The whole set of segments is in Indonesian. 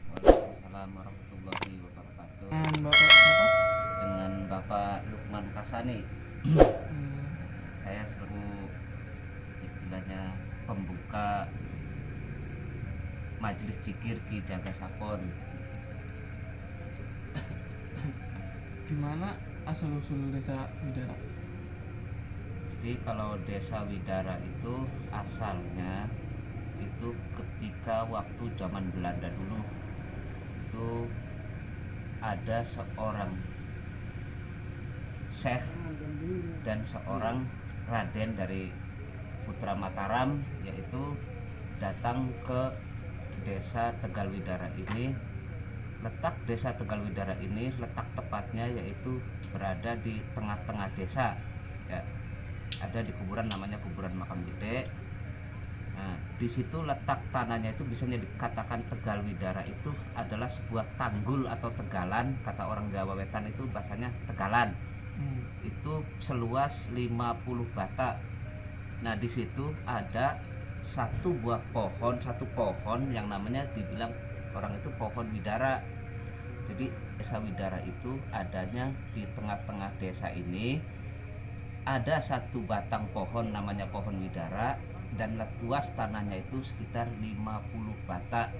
Waalaikumsalam warahmatullahi wabarakatuh. Dengan Bapak siapa? Dengan Bapak Lukman Kasani. Hmm, Saya selaku istilahnya pembuka Majelis Zikir Ki Jaga Sapon. Gimana asal usul desa Widara? Jadi kalau desa Widara itu asalnya itu ketika waktu zaman Belanda dulu itu ada seorang syekh dan seorang raden dari Putra Mataram, yaitu datang ke desa Tegalwidara ini. Letak desa Tegalwidara ini letak tepatnya yaitu berada di tengah-tengah desa ya. Ada di kuburan namanya kuburan Makam Gede. Nah, di situ letak tanahnya itu bisa dikatakan Tegalwidara itu adalah sebuah tanggul atau tegalan. Kata orang Jawa Wetan itu bahasanya tegalan. Itu seluas 50 batak. Nah, di situ ada satu pohon yang namanya dibilang orang itu pohon widara. Jadi desa Widara itu adanya di tengah-tengah desa ini. Ada satu batang pohon namanya pohon widara dan luas tanahnya itu sekitar 50 batak.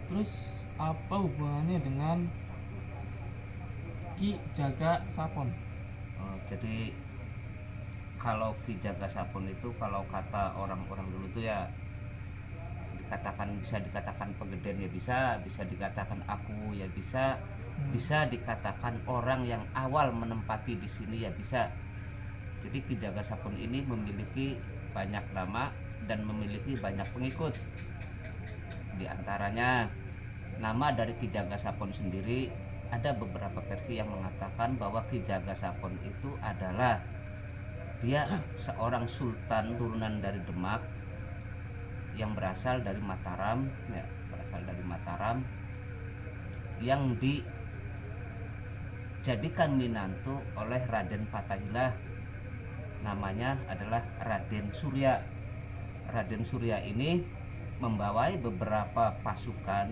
Terus apa hubungannya dengan Ki Jaga Sapon? Jadi kalau Ki Jaga Sapon itu kalau kata orang-orang dulu tuh ya bisa dikatakan pegeden ya bisa dikatakan aku ya bisa dikatakan orang yang awal menempati di sini ya bisa. Jadi Ki Jaga Sapon ini memiliki banyak nama dan memiliki banyak pengikut. Di antaranya nama dari Ki Jaga Sapon sendiri ada beberapa versi yang mengatakan bahwa Ki Jaga Sapon itu adalah dia seorang sultan turunan dari Demak yang berasal dari Mataram yang dijadikan minantu oleh Raden Fathaillah. Namanya adalah Raden Surya. Raden Surya ini membawai beberapa pasukan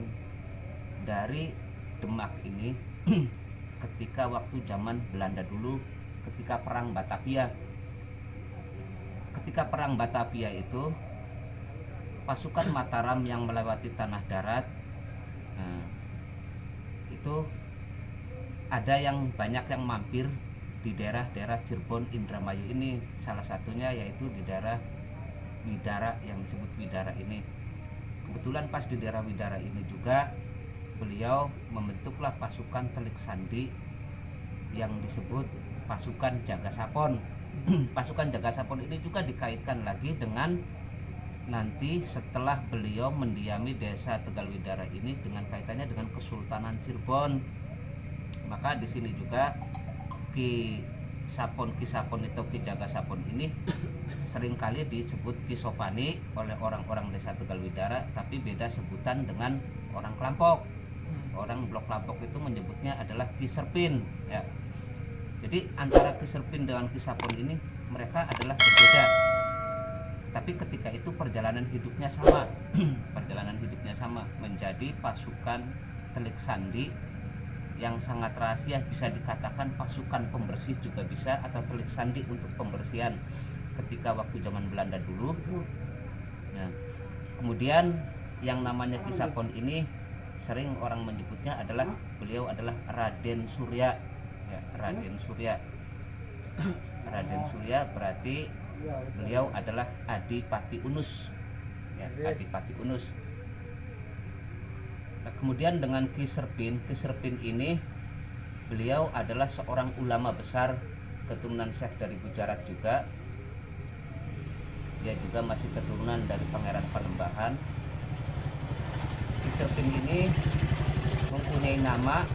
dari Demak ini ketika waktu zaman Belanda dulu, ketika perang Batavia. Ketika perang Batavia itu pasukan Mataram yang melewati tanah darat, nah, itu ada yang banyak yang mampir di daerah-daerah Cirebon, Indramayu ini. Salah satunya yaitu di daerah Widara yang disebut Widara ini. Kebetulan pas di daerah Widara ini juga beliau membentuklah pasukan Telik Sandi yang disebut pasukan Jaga Sapon. Pasukan Jaga Sapon ini juga dikaitkan lagi dengan nanti setelah beliau mendiami desa Tegalwidara ini dengan kaitannya dengan Kesultanan Cirebon. Maka di sini juga Ki Sapon atau Ki Jaga Sapon ini seringkali disebut Ki Sopani oleh orang-orang desa Tegalwidara, tapi beda sebutan dengan orang Kelampok. Orang Blok Kelampok itu menyebutnya adalah Ki Serpin ya. Jadi antara Ki Serpin dengan Ki Sapon ini mereka adalah berbeda. Tapi ketika itu perjalanan hidupnya sama. Perjalanan hidupnya sama, menjadi pasukan Telik Sandi yang sangat rahasia, bisa dikatakan pasukan pembersih juga bisa, atau Telik Sandi untuk pembersihan ketika waktu zaman Belanda dulu. Nah, kemudian yang namanya Ki Sapon ini sering orang menyebutnya adalah beliau adalah Raden Surya, ya, Raden Surya. Raden Surya berarti beliau adalah Adipati Unus, ya, Adipati Unus. Nah, kemudian dengan Ki Serpin ini beliau adalah seorang ulama besar, keturunan Syekh dari Gujarat juga. Dia juga masih keturunan dari Pangeran Panembahan. Ki Serpin ini mempunyai nama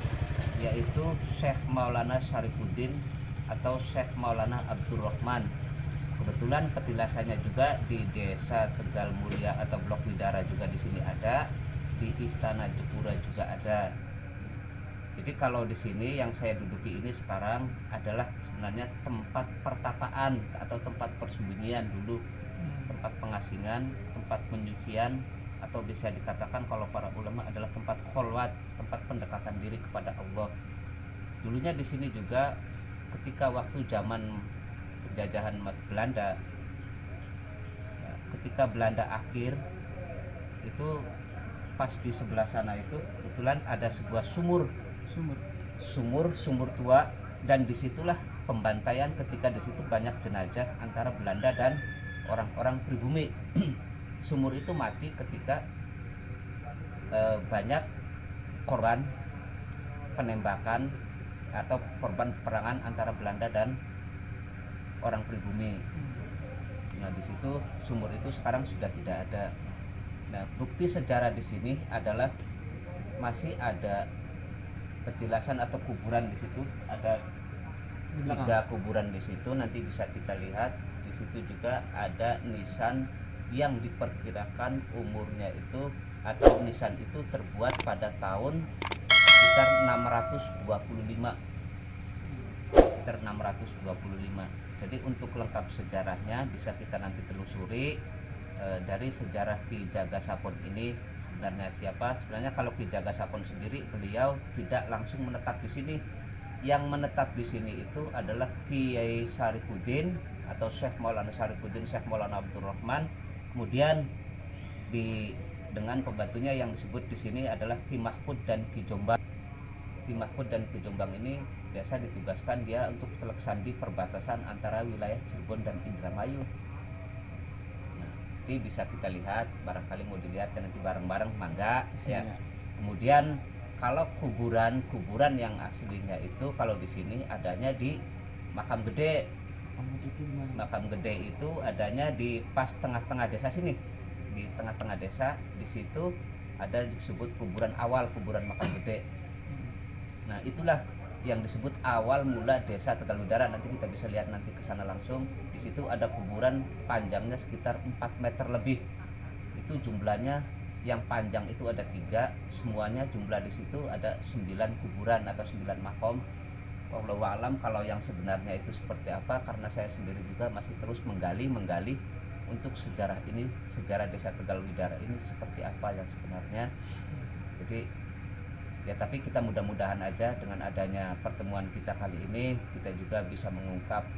yaitu Syekh Maulana Syarifuddin atau Syekh Maulana Abdurrahman. Kebetulan petilasannya juga di Desa Tegal Mulia atau Blok Widara juga di sini ada, di Istana Jepura juga ada. Jadi kalau di sini yang saya duduki ini sekarang adalah sebenarnya tempat pertapaan atau tempat persembunyian dulu, tempat pengasingan, tempat penyucian, atau bisa dikatakan kalau para ulama adalah tempat kholwat, tempat pendekatan diri kepada Allah. Dulunya di sini juga ketika waktu zaman penjajahan Belanda, ketika Belanda akhir itu, pas di sebelah sana itu kebetulan ada sebuah sumur tua, dan disitulah pembantaian ketika di situ banyak jenazah antara Belanda dan orang-orang pribumi. Sumur itu mati ketika banyak korban penembakan atau korban peperangan antara Belanda dan orang pribumi. Nah, di situ sumur itu sekarang sudah tidak ada. Nah, bukti sejarah di sini adalah masih ada petilasan atau kuburan di situ. Ada 3 kuburan di situ, nanti bisa kita lihat. Di situ juga ada nisan yang diperkirakan umurnya itu, atau nisan itu terbuat pada tahun sekitar 625. Jadi untuk lengkap sejarahnya bisa kita nanti telusuri dari sejarah Ki Jaga Sapon ini sebenarnya siapa. Sebenarnya kalau Ki Jaga Sapon sendiri, beliau tidak langsung menetap di sini. Yang menetap di sini itu adalah Kiai Syarifuddin atau Syekh Maulana Syarifuddin, Syekh Maulana Abdurrahman. Kemudian dengan pembantunya yang disebut di sini adalah Ki Mahfud dan Ki Jombang. Ki Mahfud dan Ki Jombang ini biasa ditugaskan dia untuk Telik Sandi perbatasan antara wilayah Cirebon dan Indramayu. Nah, ini bisa kita lihat, barangkali mau dilihat nanti bareng-bareng, mangga ya. Kemudian kalau kuburan yang aslinya itu kalau di sini adanya di Makam Gede. Makam Gede itu adanya di pas tengah-tengah desa sini. Di tengah-tengah desa, di situ ada disebut kuburan awal, kuburan Makam Gede. Nah, itulah yang disebut awal mula desa Tegal Widara. Nanti kita bisa lihat nanti ke sana langsung. Di situ ada kuburan panjangnya sekitar 4 meter lebih. Itu jumlahnya, yang panjang itu ada 3, semuanya jumlah di situ ada 9 kuburan atau 9 makom. Wallahu alam kalau yang sebenarnya itu seperti apa, karena saya sendiri juga masih terus menggali untuk sejarah ini, sejarah desa Tegal Widara ini seperti apa yang sebenarnya. Jadi ya, tapi kita mudah-mudahan aja dengan adanya pertemuan kita kali ini, kita juga bisa mengungkap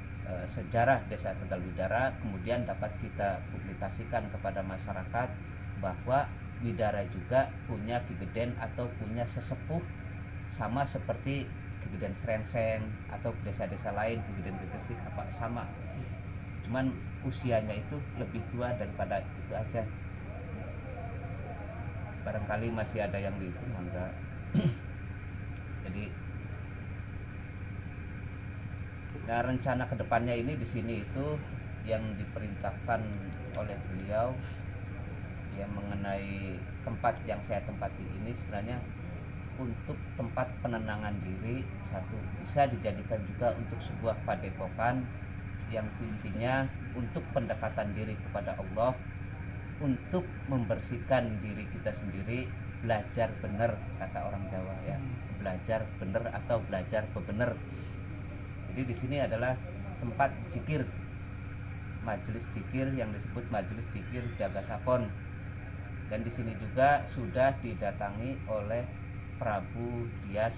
sejarah desa Tegal Widara, kemudian dapat kita publikasikan kepada masyarakat bahwa Widara juga punya Ki Geden atau punya sesepuh sama seperti Ki Geden Srengseng atau desa-desa lain, Ki Geden Gresik apa sama. Cuman usianya itu lebih tua daripada itu aja. Barangkali masih ada yang dihitung, enggak. Jadi nah, rencana kedepannya ini di sini itu yang diperintahkan oleh beliau yang mengenai tempat yang saya tempati ini sebenarnya untuk tempat penenangan diri. Satu, bisa dijadikan juga untuk sebuah padepokan yang intinya untuk pendekatan diri kepada Allah, untuk membersihkan diri kita sendiri, belajar benar kata orang Jawa ya, belajar benar atau belajar bebener. Jadi di sini adalah tempat zikir, Majelis Dzikir yang disebut Majelis Dzikir Jaga Sapon. Dan di sini juga sudah didatangi oleh Prabu Dias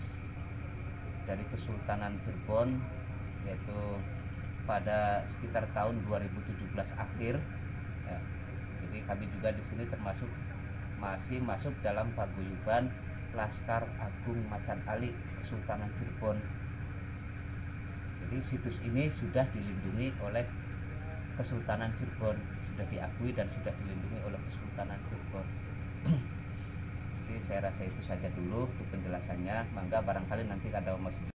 dari Kesultanan Cirebon, yaitu pada sekitar tahun 2017 akhir ya. Jadi kami juga di sini termasuk masih masuk dalam paguyuban Laskar Agung Macan Ali Kesultanan Cirebon. Jadi situs ini sudah dilindungi oleh Kesultanan Cirebon, sudah diakui dan sudah dilindungi oleh Kesultanan Cirebon. Jadi saya rasa itu saja dulu untuk penjelasannya. Mangga barangkali nanti ada masih